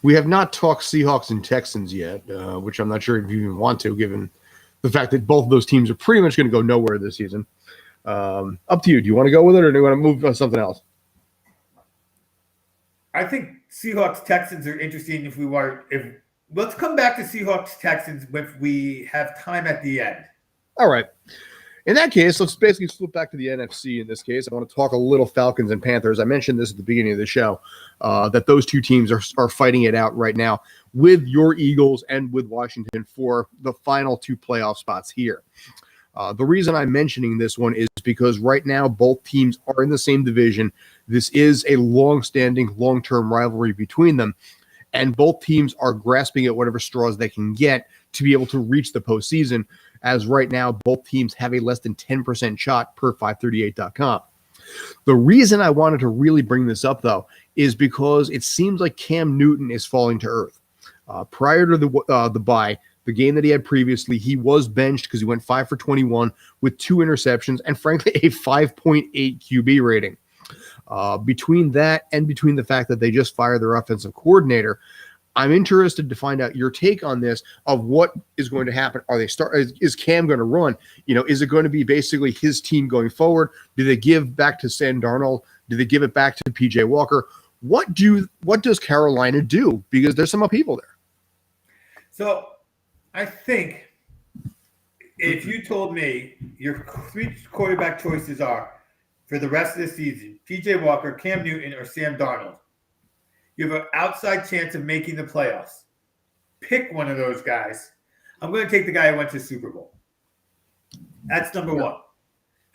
we have not talked Seahawks and Texans yet, which I'm not sure if you even want to, given the fact that both of those teams are pretty much going to go nowhere this season. Up to you. Do you want to go with it, or do you want to move on something else? I think Seahawks Texans are interesting. Let's come back to Seahawks Texans if we have time at the end. All right. In that case, let's basically flip back to the NFC. In this case, I want to talk a little Falcons and Panthers. I mentioned this at the beginning of the show, that those two teams are fighting it out right now with your Eagles and with Washington for the final 2 playoff spots here. The reason I'm mentioning this one is because right now both teams are in the same division. This is a long-standing, long-term rivalry between them, and both teams are grasping at whatever straws they can get to be able to reach the postseason, as right now both teams have a less than 10% shot per 538.com. The reason I wanted to really bring this up, though, is because it seems like Cam Newton is falling to earth. Prior to the bye, the game that he had previously, he was benched because he went 5 for 21 with 2 interceptions and, frankly, a 5.8 QB rating. Between that and between the fact that they just fired their offensive coordinator, I'm interested to find out your take on this of what is going to happen. Is Cam going to run? Is it going to be basically his team going forward? Do they give back to Sam Darnold? Do they give it back to PJ Walker? What does Carolina do? Because there's some upheaval there. So I think if you told me your 3 quarterback choices are for the rest of the season, PJ Walker, Cam Newton, or Sam Darnold, you have an outside chance of making the playoffs. Pick one of those guys. I'm going to take the guy who went to the Super Bowl. That's number 1.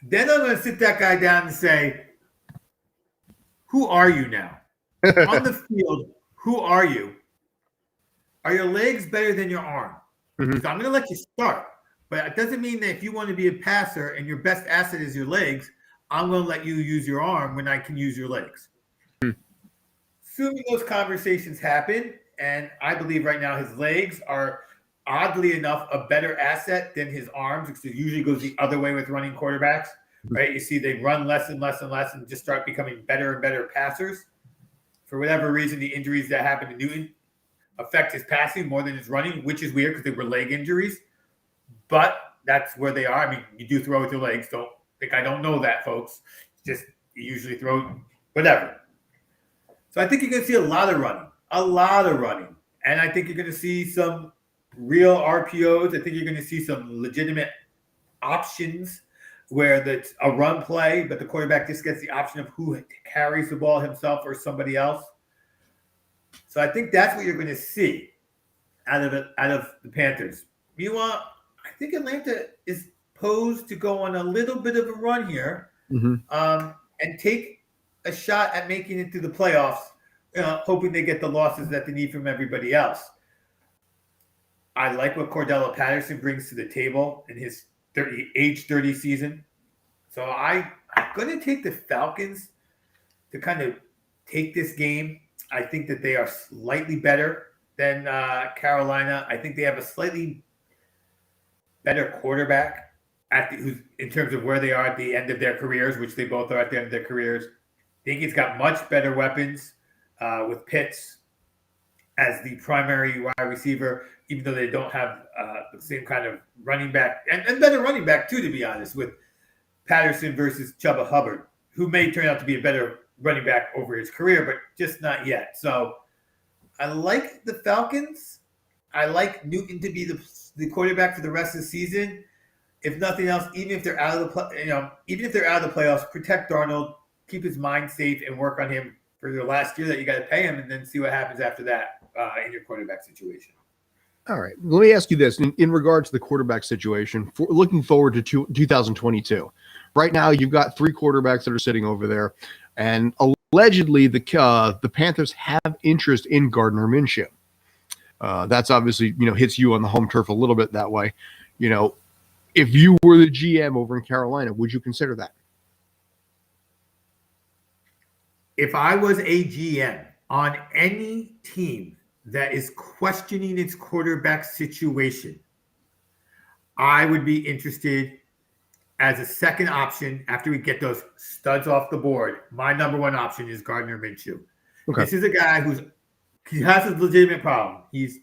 Then I'm going to sit that guy down and say, who are you now? On the field, who are you? Are your legs better than your arm? Mm-hmm. So I'm going to let you start. But it doesn't mean that if you want to be a passer and your best asset is your legs, I'm going to let you use your arm when I can use your legs. Assuming those conversations happen, and I believe right now his legs are oddly enough a better asset than his arms, because it usually goes the other way with running quarterbacks, right? You see they run less and less and less and just start becoming better and better passers. For whatever reason, the injuries that happened to Newton affect his passing more than his running, which is weird because they were leg injuries. But that's where they are. I mean, you do throw with your legs. Don't think I don't know that, folks. Just you usually throw whatever. So I think you're going to see a lot of running. And I think you're going to see some real RPOs. I think you're going to see some legitimate options where that's a run play, but the quarterback just gets the option of who carries the ball, himself or somebody else. So I think that's what you're going to see out of the Panthers. Meanwhile, I think Atlanta is posed to go on a little bit of a run here, and take a shot at making it through the playoffs, hoping they get the losses that they need from everybody else. I like what Cordell Patterson brings to the table in his age 30 season. So I'm going to take the Falcons to kind of take this game. I think that they are slightly better than Carolina. I think they have a slightly better quarterback in terms of where they are at the end of their careers, which they both are at the end of their careers. I think he's got much better weapons with Pitts as the primary wide receiver, even though they don't have the same kind of running back and better running back too, to be honest, with Patterson versus Chuba Hubbard, who may turn out to be a better running back over his career, but just not yet. So I like the Falcons. I like Newton to be the quarterback for the rest of the season. If nothing else, even if they're out of the playoffs, protect Darnold, keep his mind safe, and work on him for the last year that you got to pay him, and then see what happens after that in your quarterback situation. All right. Let me ask you this in regards to the quarterback situation, looking forward to 2022. Right now, you've got 3 quarterbacks that are sitting over there, and allegedly the Panthers have interest in Gardner Minshew. That's obviously, hits you on the home turf a little bit that way. If you were the GM over in Carolina, would you consider that? If I was a GM on any team that is questioning its quarterback situation, I would be interested as a second option after we get those studs off the board. My number one option is Gardner Minshew. Okay. This is a guy he has a legitimate problem. He's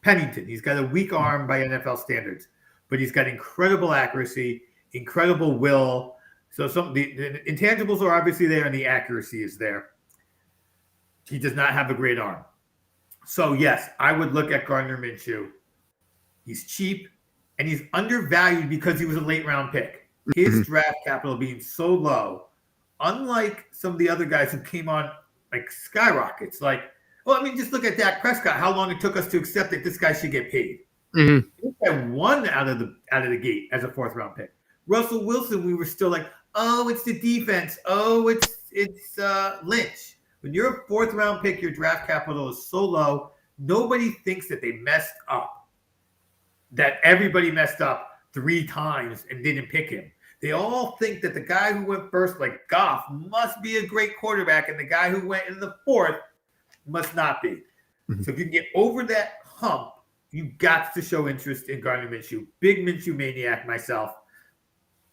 Pennington. He's got a weak arm by NFL standards, but he's got incredible accuracy, incredible will. So the intangibles are obviously there and the accuracy is there. He does not have a great arm. So, yes, I would look at Gardner Minshew. He's cheap and he's undervalued because he was a late-round pick. His draft capital being so low, unlike some of the other guys who came on like skyrockets. Just look at Dak Prescott, how long it took us to accept that this guy should get paid. He had 1 out of the gate as a 4th-round pick. Russell Wilson, we were still like, oh, it's the defense. Oh, it's Lynch. When you're a 4th-round pick, your draft capital is so low, nobody thinks that they messed up, that everybody messed up 3 times and didn't pick him. They all think that the guy who went first, like Goff, must be a great quarterback, and the guy who went in the 4th must not be. So if you can get over that hump, you got to show interest in Gardner Minshew. Big Minshew maniac myself.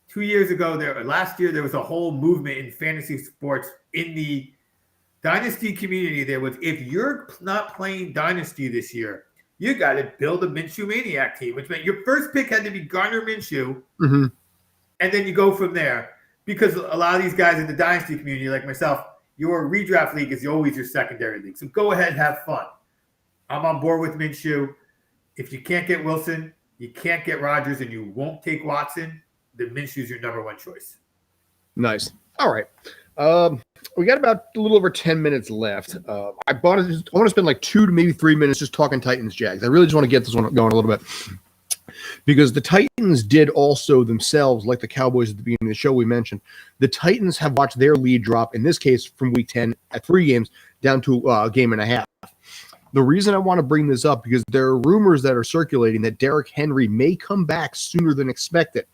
2 years ago, last year, there was a whole movement in fantasy sports in the Dynasty community. There was, if you're not playing Dynasty this year, you got to build a Minshew maniac team, which meant your first pick had to be Gardner Minshew, and then you go from there. Because a lot of these guys in the Dynasty community, like myself, your redraft league is always your secondary league. So go ahead, have fun. I'm on board with Minshew. If you can't get Wilson, you can't get Rodgers, and you won't take Watson, then Minshew's your number 1 choice. Nice. All right. We got about a little over 10 minutes left. I want to spend like 2 to maybe 3 minutes just talking Titans Jags. I really just want to get this one going a little bit because the Titans did also themselves, like the Cowboys at the beginning of the show we mentioned, the Titans have watched their lead drop, in this case from week 10 at 3 games down to a game and a half. The reason I want to bring this up because there are rumors that are circulating that Derrick Henry may come back sooner than expected.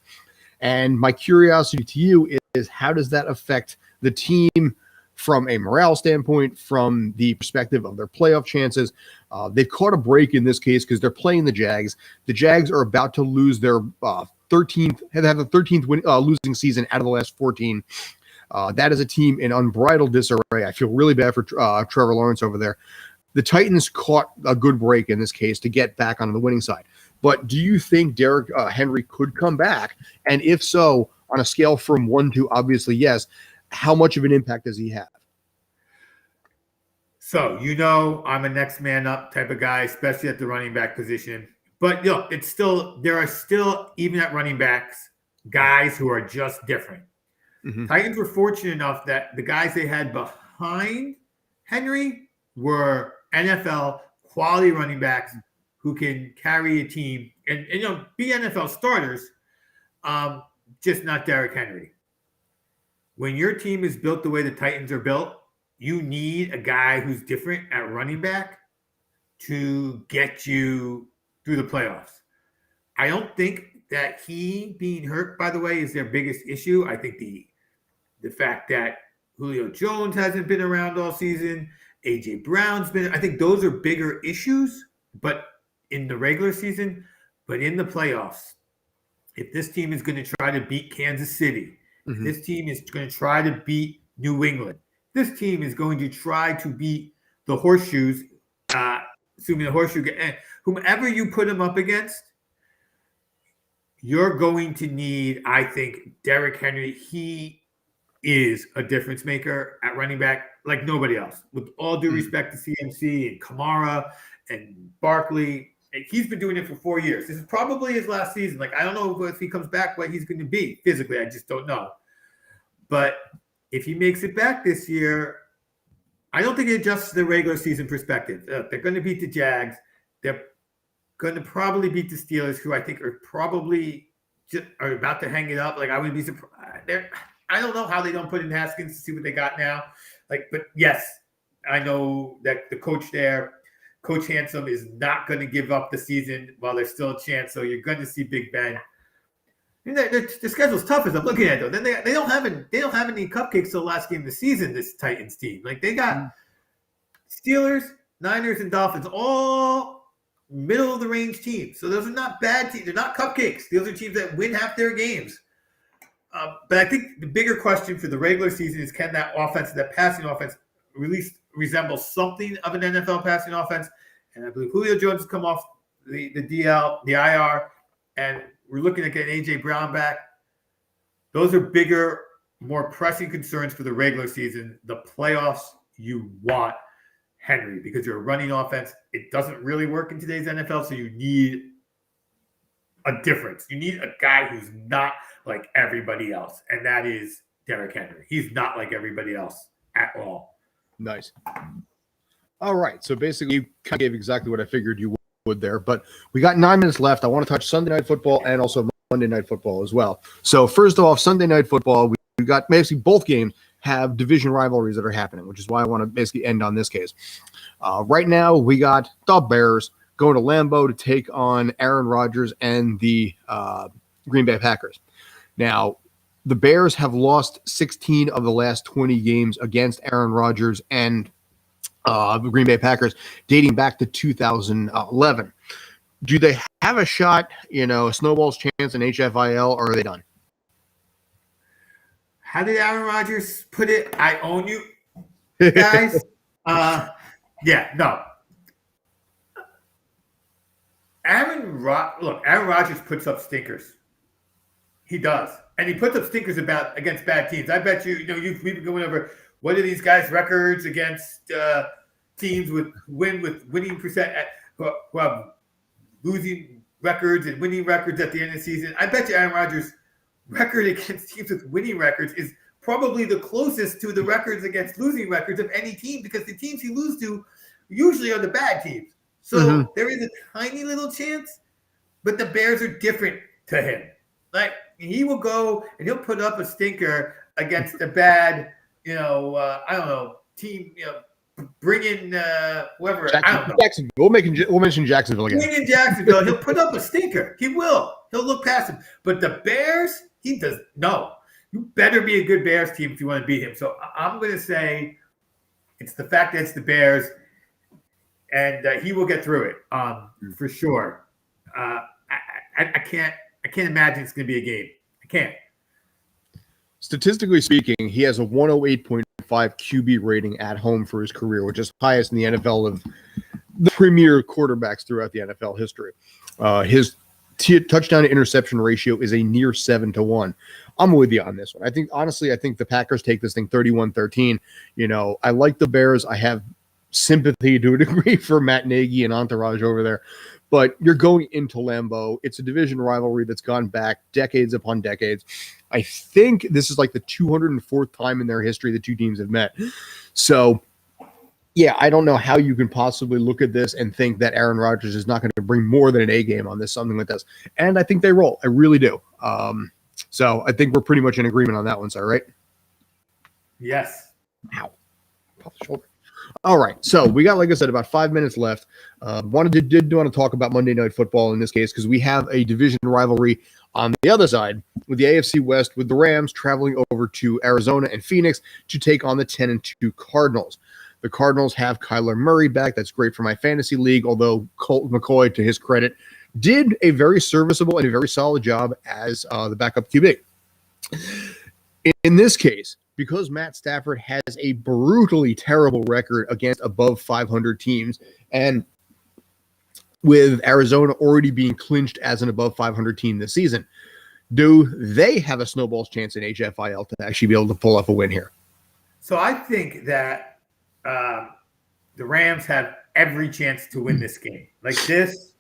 And my curiosity to you is how does that affect the team from a morale standpoint, from the perspective of their playoff chances? They've caught a break in this case because they're playing the Jags. The Jags are about to lose their 13th, have the 13th losing season out of the last 14. That is a team in unbridled disarray. I feel really bad for Trevor Lawrence over there. The Titans caught a good break in this case to get back on the winning side. But do you think Derrick Henry could come back? And if so, on a scale from 1 to obviously yes, how much of an impact does he have? So, I'm a next man up type of guy, especially at the running back position. But there are still, even at running backs, guys who are just different. Titans were fortunate enough that the guys they had behind Henry were NFL quality running backs who can carry a team and be NFL starters, just not Derrick Henry. When your team is built the way the Titans are built, you need a guy who's different at running back to get you through the playoffs. I don't think that he being hurt, by the way, is their biggest issue. I think the fact that Julio Jones hasn't been around all season, A.J. Brown's been, I think those are bigger issues, but in the regular season, but in the playoffs, if this team is going to try to beat Kansas City, this team is going to try to beat New England, this team is going to try to beat the Horseshoes, assuming the Horseshoe, whomever you put them up against, you're going to need, I think, Derrick Henry. He is a difference maker at running back like nobody else. With all due respect to CMC and Kamara and Barkley, he's been doing it for 4 years. This is probably his last season. Like, I don't know if he comes back, what he's going to be physically. I just don't know. But if he makes it back this year, I don't think it adjusts the regular season perspective. They're going to beat the Jags. They're going to probably beat the Steelers, who I think are probably are about to hang it up. Like, I wouldn't be surprised. I don't know how they don't put in Haskins to see what they got now. Like, but yes, I know that the coach there, Coach Handsome, is not going to give up the season while there's still a chance. So you're going to see Big Ben. And the schedule's tough as I'm looking at it, though. Then they don't have any cupcakes till the last game of the season. This Titans team, like, they got Steelers, Niners, and Dolphins, all middle of the range teams. So those are not bad teams. They're not cupcakes. Those are teams that win half their games. But I think the bigger question for the regular season is, can that offense, that passing offense, resemble something of an NFL passing offense? And I believe Julio Jones has come off the DL, the IR, and we're looking at getting A.J. Brown back. Those are bigger, more pressing concerns for the regular season. The playoffs, you want Henry because you're a running offense. It doesn't really work in today's NFL, so you need a difference. You need a guy who's not like everybody else, and that is Derrick Henry. He's not like everybody else at all. Nice. All right. So basically, you kind of gave exactly what I figured you would there, but we got 9 minutes left. I want to touch Sunday Night Football and also Monday Night Football as well. So first off, Sunday Night Football, we got basically both games have division rivalries that are happening, which is why I want to basically end on this case. Right now, we got the Bears going to Lambeau to take on Aaron Rodgers and the Green Bay Packers. Now, the Bears have lost 16 of the last 20 games against Aaron Rodgers and the Green Bay Packers, dating back to 2011. Do they have a shot, a snowball's chance in HFIL, or are they done? How did Aaron Rodgers put it? I own you, guys. Yeah, no. Aaron Rodgers puts up stinkers. He does. And he puts up stinkers against bad teams. I bet we've been going over what are these guys' records against teams with winning percent who have losing records and winning records at the end of the season. I bet you Aaron Rodgers' record against teams with winning records is probably the closest to the records against losing records of any team, because the teams he loses to usually are the bad teams. So there is a tiny little chance, but the Bears are different to him. Like, he will go and he'll put up a stinker against a bad, I don't know, team, bring in whoever. I don't know. Jacksonville. We'll mention Jacksonville again. Bring in Jacksonville. He'll put up a stinker. He will. He'll look past him. But the Bears, he does no. You better be a good Bears team if you want to beat him. So I'm going to say it's the fact that it's the Bears, and he will get through it for sure. I can't imagine it's going to be a game. I can't. Statistically speaking, he has a 108.5 QB rating at home for his career, which is highest in the NFL of the premier quarterbacks throughout the NFL history. His touchdown to interception ratio is a near 7-1. I'm with you on this one. I think the Packers take this thing 31-13. I like the Bears. I have sympathy to a degree for Matt Nagy and entourage over there. But you're going into Lambeau. It's a division rivalry that's gone back decades upon decades. I think this is like the 204th time in their history the two teams have met. So, yeah, I don't know how you can possibly look at this and think that Aaron Rodgers is not going to bring more than an A game on this, something like this. And I think they roll. I really do. So I think we're pretty much in agreement on that one, sir, right? Yes. Ow. Off the shoulder. All right, so we got, like I said, about 5 minutes left. Did want to talk about Monday Night Football in this case, because we have a division rivalry on the other side with the AFC West, with the Rams traveling over to Arizona and Phoenix to take on the 10-2 Cardinals. The Cardinals have Kyler Murray back. That's great for my fantasy league, although Colt McCoy, to his credit, did a very serviceable and a very solid job as the backup QB. In this case, because Matt Stafford has a brutally terrible record against above 500 teams, and with Arizona already being clinched as an above 500 team this season. Do they have a snowball's chance in HFIL to actually be able to pull off a win here? So I think that the Rams have every chance to win this game. Like, this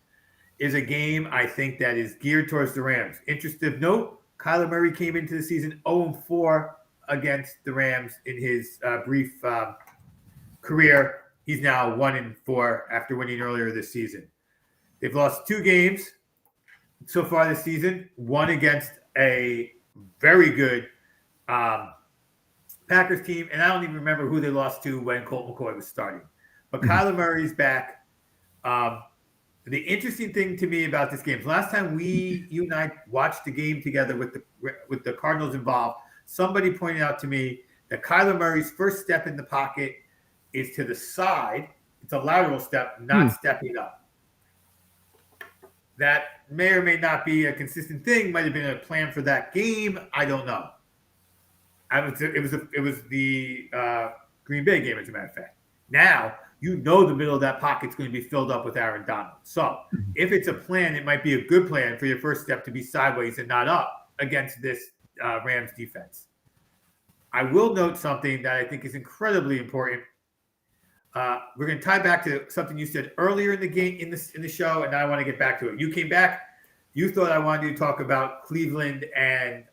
is a game I think that is geared towards the Rams. Interesting note, Kyler Murray came into the season 0-4 against the Rams in his brief career. He's now 1-4 after winning earlier this season. They've lost 2 games so far this season, one against a very good Packers team, and I don't even remember who they lost to when Colt McCoy was starting. But Kyler Murray's back. The interesting thing to me about this game is last time you and I watched the game together with the Cardinals involved, somebody pointed out to me that Kyler Murray's first step in the pocket is to the side. It's a lateral step, not stepping up. That may or may not be a consistent thing. Might have been a plan for that game. I don't know. It was the Green Bay game, as a matter of fact. Now, you know the middle of that pocket's going to be filled up with Aaron Donald. So if it's a plan, it might be a good plan for your first step to be sideways and not up against this Rams defense. I will note something that I think is incredibly important. We're going to tie back to something you said earlier in the game in the show, and now I want to get back to it. You came back. You thought I wanted to talk about Cleveland and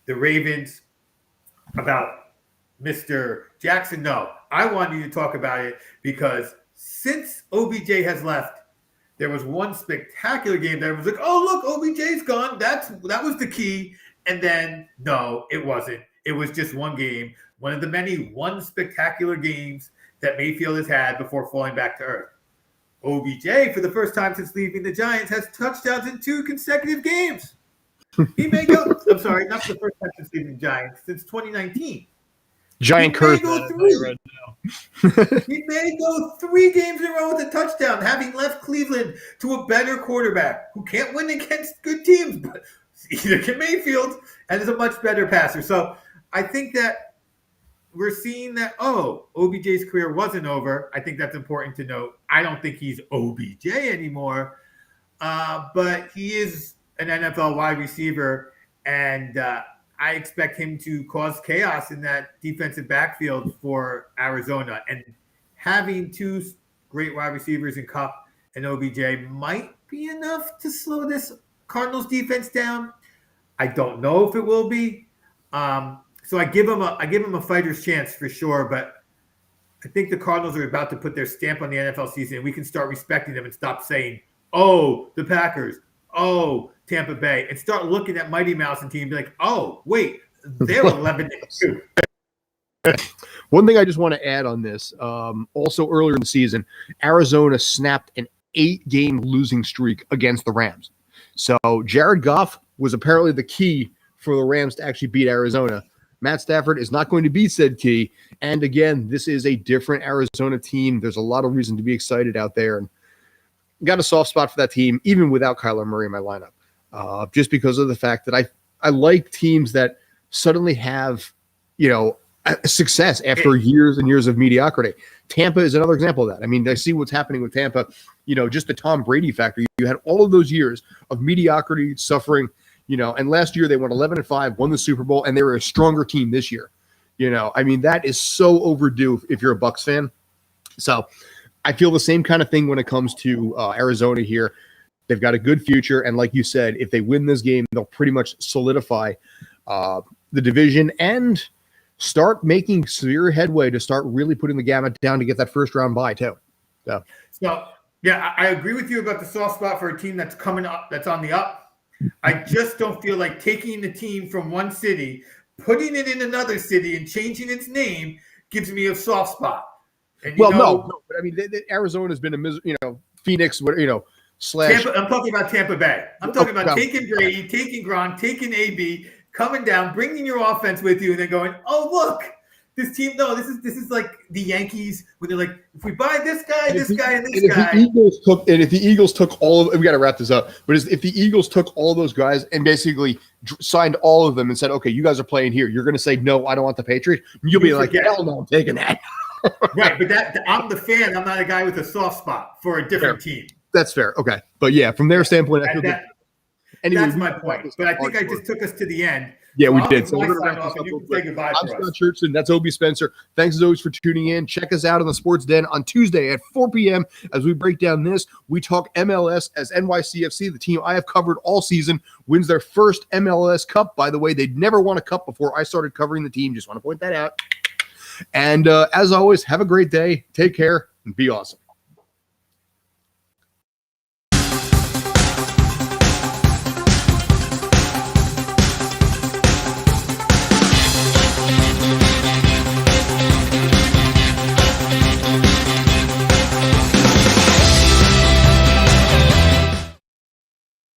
the Ravens, about Mr. Jackson. No, I wanted you to talk about it because since OBJ has left, there was one spectacular game that everyone's like, oh, look, OBJ's gone. That was the key. And then, no, it wasn't. It was just one game, one of the many spectacular games that Mayfield has had before falling back to earth. OBJ, for the first time since leaving the Giants, has touchdowns in 2 consecutive games. He may go, I'm sorry, not the first time since leaving the Giants, since 2019. Giant curse. He may go 3 games in a row with a touchdown, having left Cleveland to a better quarterback who can't win against good teams, but either can Mayfield and is a much better passer. So I think that we're seeing that, OBJ's career wasn't over. I think that's important to note. I don't think he's OBJ anymore, but he is an NFL wide receiver, and I expect him to cause chaos in that defensive backfield for Arizona. And having 2 great wide receivers in Kupp and OBJ might be enough to slow this Cardinals defense down. I don't know if it will be. So I give him a fighter's chance for sure, but I think the Cardinals are about to put their stamp on the NFL season, and we can start respecting them and stop saying, oh, the Packers, oh, Tampa Bay, and start looking at Mighty Mouse and team and be like, oh, wait, they're 11-2. One thing I just want to add on this, also earlier in the season, Arizona snapped an 8-game losing streak against the Rams. So Jared Goff was apparently the key for the Rams to actually beat Arizona. Matt Stafford is not going to be said key. And again, this is a different Arizona team. There's a lot of reason to be excited out there. And got a soft spot for that team, even without Kyler Murray in my lineup. Just because of the fact that I like teams that suddenly have, success after years and years of mediocrity. Tampa is another example of that. I mean, I see what's happening with Tampa, just the Tom Brady factor. You had all of those years of mediocrity, suffering, and last year they went 11-5, won the Super Bowl, and they were a stronger team this year. I mean, that is so overdue if you're a Bucs fan. So I feel the same kind of thing when it comes to Arizona here. They've got a good future, and like you said, if they win this game, they'll pretty much solidify the division and start making severe headway to start really putting the gamut down to get that first round bye too. So yeah, I agree with you about the soft spot for a team that's coming up, that's on the up. I just don't feel like taking the team from one city, putting it in another city, and changing its name gives me a soft spot. And, no, but I mean, Arizona's been Phoenix, slash. Tampa, I'm talking about Tampa Bay. I'm talking about taking Brady, taking Gronk, taking AB, coming down, bringing your offense with you, and then going, oh, look, this team. No, this is like the Yankees when they're like, if we buy this guy, this guy, and this guy. If the Eagles took all of, we got to wrap this up. But if the Eagles took all those guys and basically signed all of them and said, okay, you guys are playing here, you're going to say no, I don't want the Patriots. You'll be like, hell no, I'm taking that. Right, but I'm the fan. I'm not a guy with a soft spot for a different team. That's fair. Okay. But yeah, from their standpoint, I feel good. Anyway, that's my point. But I think I just took us to the end. Yeah, we I'll did. give So my we're going sign to off, and you can say goodbye I'm for Scott us. Churchson. That's Obie Spencer. Thanks as always for tuning in. Check us out on the Sports Den on Tuesday at 4 p.m. as we break down this. We talk MLS as NYCFC, the team I have covered all season, wins their first MLS Cup. By the way, they'd never won a cup before I started covering the team. Just want to point that out. And as always, have a great day. Take care and be awesome.